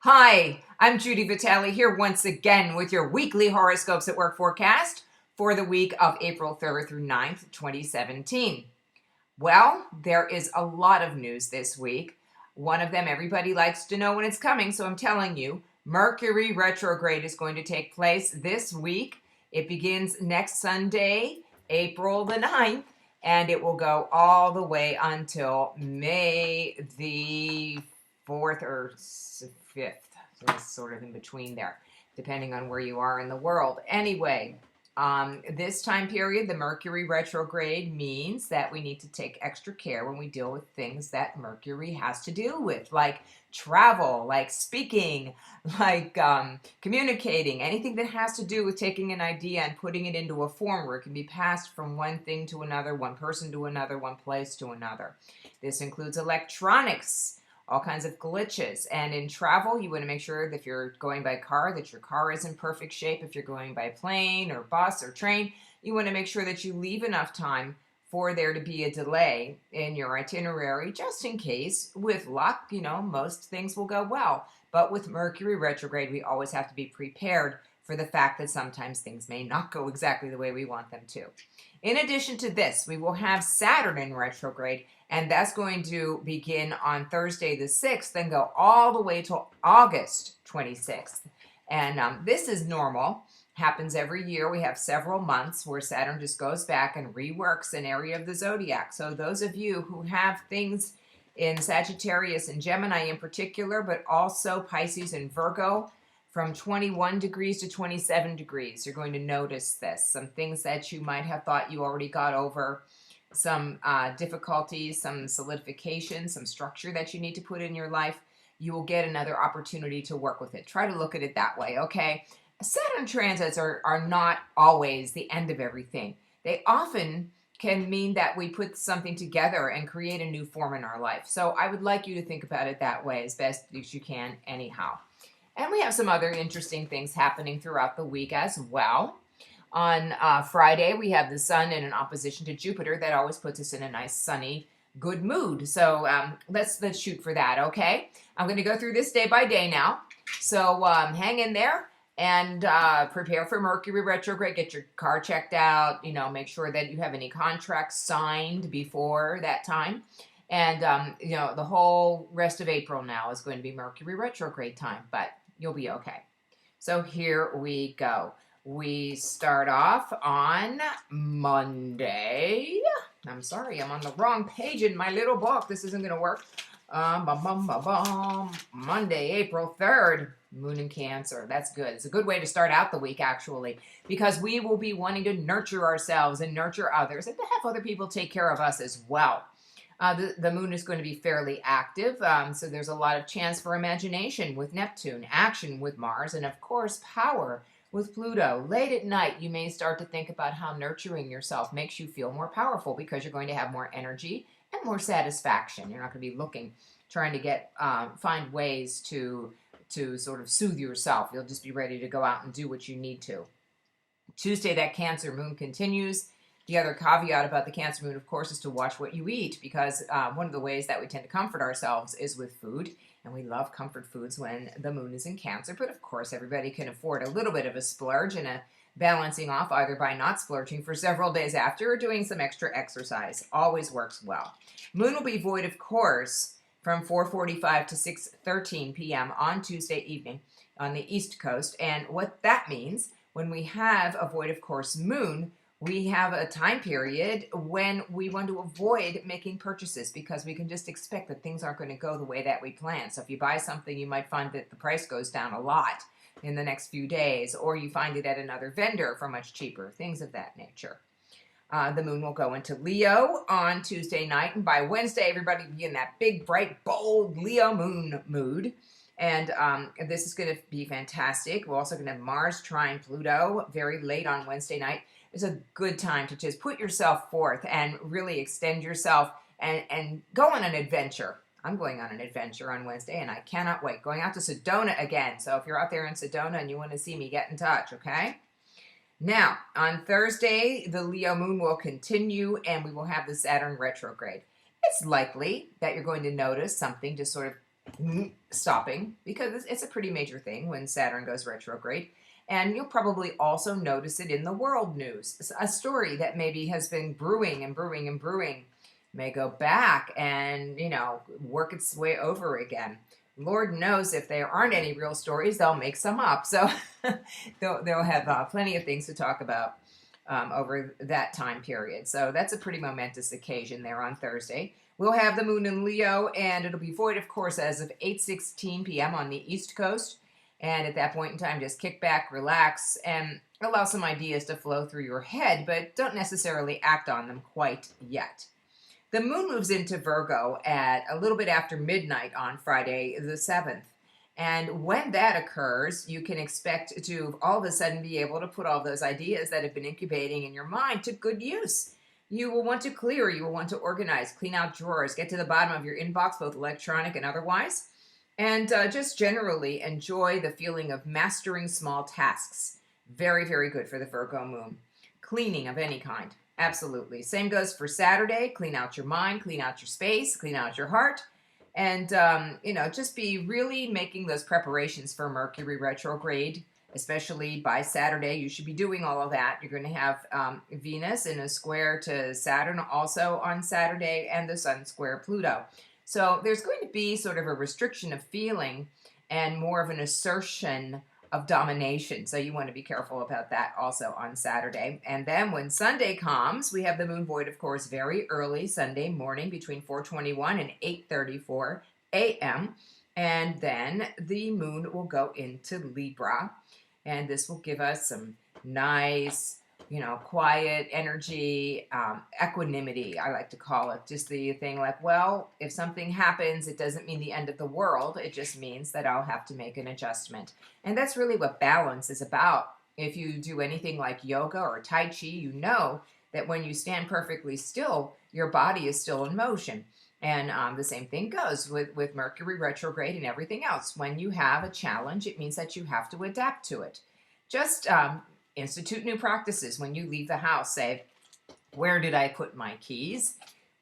Hi, I'm Judy Vitale here once again with your weekly Horoscopes at Work forecast for the week of April 3rd through 9th, 2017. Well, there is a lot of news this week. One of them everybody likes to know when it's coming, so I'm telling you, Mercury retrograde is going to take place this week. It begins next Sunday, April the 9th, and it will go all the way until May the 4th or 5th. So it's sort of in between there, depending on where you are in the world. Anyway, this time period, the Mercury retrograde means that we need to take extra care when we deal with things that Mercury has to deal with, like travel, like speaking, like communicating, anything that has to do with taking an idea and putting it into a form where it can be passed from one thing to another, one person to another, one place to another. This includes electronics, all kinds of glitches. And in travel, you want to make sure that if you're going by car, that your car is in perfect shape. If you're going by plane or bus or train, you want to make sure that you leave enough time for there to be a delay in your itinerary, just in case. With luck, most things will go well. But with Mercury retrograde, we always have to be prepared for the fact that sometimes things may not go exactly the way we want them to. In addition to this, we will have Saturn in retrograde, and that's going to begin on Thursday the 6th and go all the way till August 26th. And this is normal, happens every year. We have several months where Saturn just goes back and reworks an area of the zodiac. So those of you who have things in Sagittarius and Gemini in particular, but also Pisces and Virgo, from 21 degrees to 27 degrees, you're going to notice this. Some things that you might have thought you already got over, some difficulties, some solidification, some structure that you need to put in your life, you will get another opportunity to work with it. Try to look at it that way, okay? Saturn transits are not always the end of everything. They often can mean that we put something together and create a new form in our life. So I would like you to think about it that way as best as you can anyhow. And we have some other interesting things happening throughout the week as well. On Friday, we have the sun in an opposition to Jupiter. That always puts us in a nice, sunny, good mood. So let's shoot for that, okay? I'm going to go through this day by day now. So hang in there and prepare for Mercury retrograde. Get your car checked out. Make sure that you have any contracts signed before that time. And, the whole rest of April now is going to be Mercury retrograde time, but you'll be okay. So here we go. We start off on Monday. I'm sorry, I'm on the wrong page in my little book. This isn't going to work. Monday, April 3rd, Moon in Cancer. That's good. It's a good way to start out the week, actually, because we will be wanting to nurture ourselves and nurture others and to have other people take care of us as well. The moon is going to be fairly active, so there's a lot of chance for imagination with Neptune, action with Mars, and of course power with Pluto. Late at night, you may start to think about how nurturing yourself makes you feel more powerful because you're going to have more energy and more satisfaction. You're not going to be trying to find ways to sort of soothe yourself. You'll just be ready to go out and do what you need to. Tuesday, that Cancer moon continues. The other caveat about the Cancer moon, of course, is to watch what you eat, because one of the ways that we tend to comfort ourselves is with food, and we love comfort foods when the moon is in Cancer. But of course, everybody can afford a little bit of a splurge and a balancing off, either by not splurging for several days after or doing some extra exercise. Always works well. Moon will be void, of course, from 4:45 to 6:13 p.m. on Tuesday evening on the East Coast. And what that means, when we have a void, of course, moon, we have a time period when we want to avoid making purchases because we can just expect that things aren't going to go the way that we plan. So if you buy something, you might find that the price goes down a lot in the next few days, or you find it at another vendor for much cheaper, things of that nature. The moon will go into Leo on Tuesday night, and by Wednesday, everybody will be in that big, bright, bold Leo moon mood. And this is going to be fantastic. We're also going to have Mars trine Pluto very late on Wednesday night. It's a good time to just put yourself forth and really extend yourself and go on an adventure. I'm going on an adventure on Wednesday, and I cannot wait. Going out to Sedona again. So if you're out there in Sedona and you want to see me, get in touch, okay? Now, on Thursday, the Leo moon will continue, and we will have the Saturn retrograde. It's likely that you're going to notice something just sort of stopping, because it's a pretty major thing when Saturn goes retrograde. And you'll probably also notice it in the world news. A story that maybe has been brewing and brewing and brewing may go back and, work its way over again. Lord knows if there aren't any real stories, they'll make some up. So they'll have plenty of things to talk about over that time period. So that's a pretty momentous occasion there on Thursday. We'll have the moon in Leo, and it'll be void, of course, as of 8:16 p.m. on the East Coast. And at that point in time, just kick back, relax, and allow some ideas to flow through your head, but don't necessarily act on them quite yet. The moon moves into Virgo at a little bit after midnight on Friday the 7th. And when that occurs, you can expect to all of a sudden be able to put all those ideas that have been incubating in your mind to good use. You will want to clear, you will want to organize, clean out drawers, get to the bottom of your inbox, both electronic and otherwise, and just generally enjoy the feeling of mastering small tasks. Very, very good for the Virgo moon. Cleaning of any kind. Absolutely. Same goes for Saturday. Clean out your mind, clean out your space, clean out your heart. And, just be really making those preparations for Mercury retrograde, especially by Saturday. You should be doing all of that. You're going to have Venus in a square to Saturn also on Saturday, and the Sun square Pluto. So there's going to be sort of a restriction of feeling and more of an assertion of domination. So you want to be careful about that also on Saturday. And then when Sunday comes, we have the moon void, of course, very early Sunday morning between 4:21 and 8:34 a.m. And then the moon will go into Libra. And this will give us some nice, quiet energy, equanimity, I like to call it. Just the thing like, well, if something happens, it doesn't mean the end of the world. It just means that I'll have to make an adjustment. And that's really what balance is about. If you do anything like yoga or Tai Chi, you know that when you stand perfectly still, your body is still in motion. And the same thing goes with Mercury retrograde and everything else. When you have a challenge, it means that you have to adapt to it. Just institute new practices when you leave the house. Say, where did I put my keys?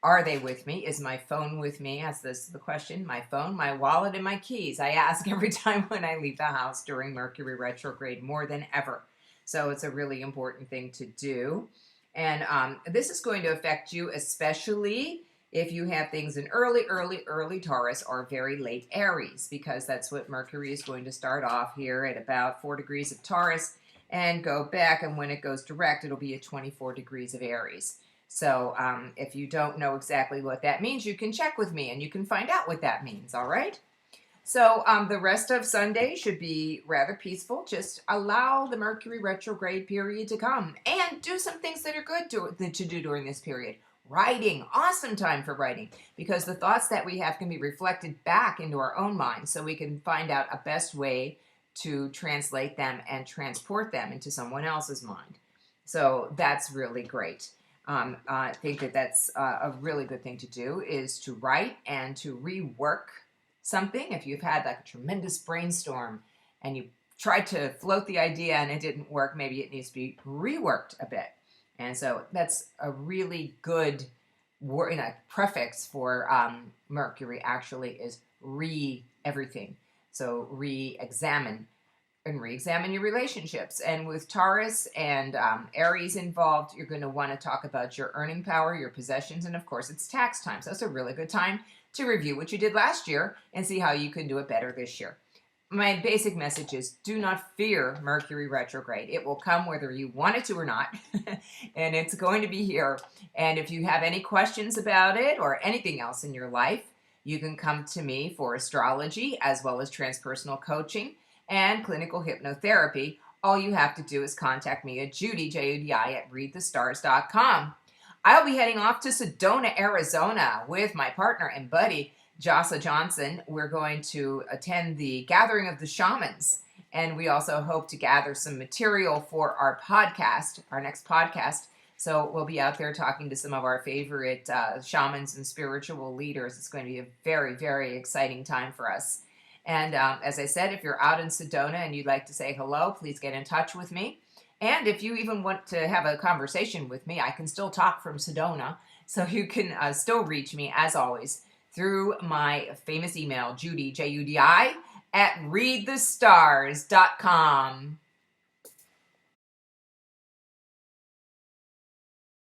Are they with me? Is my phone with me? That's the question. My phone, my wallet, and my keys. I ask every time when I leave the house during Mercury retrograde, more than ever. So it's a really important thing to do. And this is going to affect you, especially if you have things in early Taurus or very late Aries, because that's what Mercury is going to start off here at about 4 degrees of Taurus and go back, and when it goes direct, it'll be at 24 degrees of Aries. So if you don't know exactly what that means, you can check with me and you can find out what that means, all right? So the rest of Sunday should be rather peaceful. Just allow the Mercury retrograde period to come and do some things that are good to do during this period. Writing, awesome time for writing, because the thoughts that we have can be reflected back into our own minds, so we can find out a best way to translate them and transport them into someone else's mind. So that's really great. I think that's a really good thing to do, is to write and to rework something. If you've had like a tremendous brainstorm and you tried to float the idea and it didn't work, maybe it needs to be reworked a bit. And so that's a really good word, prefix for Mercury actually is everything. So re-examine your relationships. And with Taurus and Aries involved, you're going to want to talk about your earning power, your possessions, and of course it's tax time. So it's a really good time to review what you did last year and see how you can do it better this year. My basic message is, do not fear Mercury retrograde. It will come whether you want it to or not, and it's going to be here. And if you have any questions about it or anything else in your life, you can come to me for astrology as well as transpersonal coaching and clinical hypnotherapy. All you have to do is contact me at Judy, Judi, at readthestars.com. I'll be heading off to Sedona, Arizona with my partner and buddy, Jossa Johnson. We're going to attend the Gathering of the Shamans, and we also hope to gather some material for our podcast, our next podcast. So we'll be out there talking to some of our favorite shamans and spiritual leaders. It's going to be a very, very exciting time for us. And as I said, if you're out in Sedona and you'd like to say hello, please get in touch with me. And if you even want to have a conversation with me, I can still talk from Sedona, so you can still reach me, as always, through my famous email, Judy, Judi, at readthestars.com.